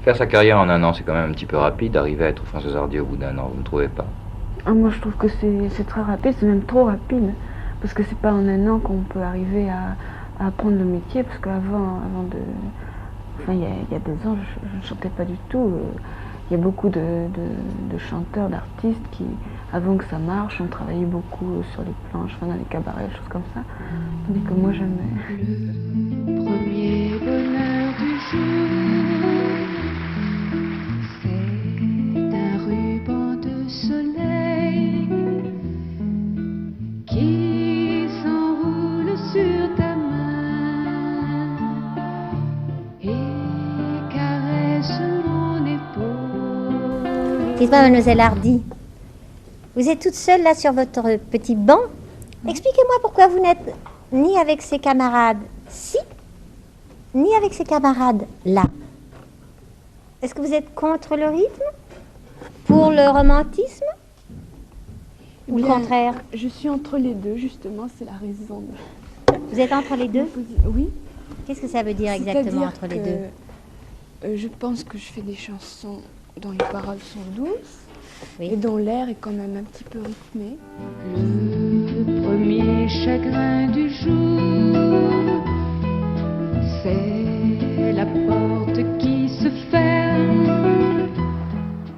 Faire sa carrière en un an, c'est quand même un petit peu rapide, d'arriver à être Françoise Hardy au bout d'un an, vous ne trouvez pas? Ah, moi je trouve que c'est très rapide, c'est même trop rapide. Parce que c'est pas en un an qu'on peut arriver à apprendre le métier, parce qu'avant de... Enfin, il y a 2 ans, je ne chantais pas du tout. Il y a beaucoup de chanteurs, d'artistes qui, avant que ça marche, ont travaillé beaucoup sur les planches, enfin, dans les cabarets, des choses comme ça. Tandis que moi, jamais. Le premier bonheur du jour, c'est un ruban de soleil qui s'enroule sur ta main et caresse mon épaule. Dites-moi, mademoiselle Hardy, vous êtes toute seule là sur votre petit banc. Expliquez-moi pourquoi vous n'êtes ni avec ses camarades-ci, ni avec ses camarades-là. Est-ce que vous êtes contre le rythme? Pour le romantisme? Ou le contraire? Je suis entre les deux, justement, c'est la raison. Vous êtes entre les deux? Oui. Qu'est-ce que ça veut dire exactement entre les deux? Je pense que je fais des chansons dont les paroles sont douces, Oui. et dont l'air est quand même un petit peu rythmé. Le premier chagrin du jour, c'est la porte qui se ferme.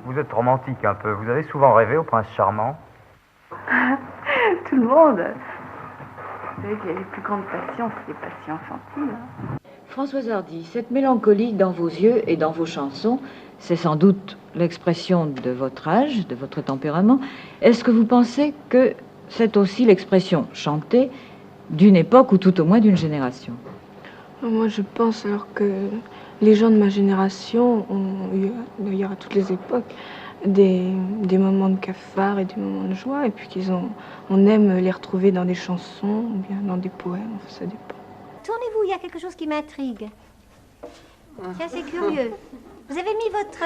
Vous êtes romantique un peu. Vous avez souvent rêvé au prince charmant? Tout le monde. Vous savez que les plus grandes passions, c'est les passions infantiles. Françoise Hardy, cette mélancolie dans vos yeux et dans vos chansons, c'est sans doute l'expression de votre âge, de votre tempérament. Est-ce que vous pensez que c'est aussi l'expression chantée d'une époque ou tout au moins d'une génération? Moi, je pense alors que les gens de ma génération ont eu, d'ailleurs à toutes les époques, des moments de cafard et des moments de joie, et puis on aime les retrouver dans des chansons ou bien dans des poèmes, enfin, ça dépend. Tournez-vous, il y a quelque chose qui m'intrigue. C'est assez curieux. Vous avez mis votre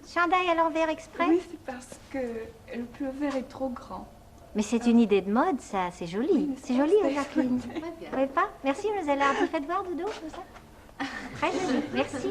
chandail à l'envers exprès? Oui, c'est parce que le pullover est trop grand. Mais c'est une idée de mode, ça, c'est joli. Oui, C'est joli, Jacqueline. Vous trouvez pas? Merci, mademoiselle Hardy. Faites voir de dos, comme ça. Très joli, merci.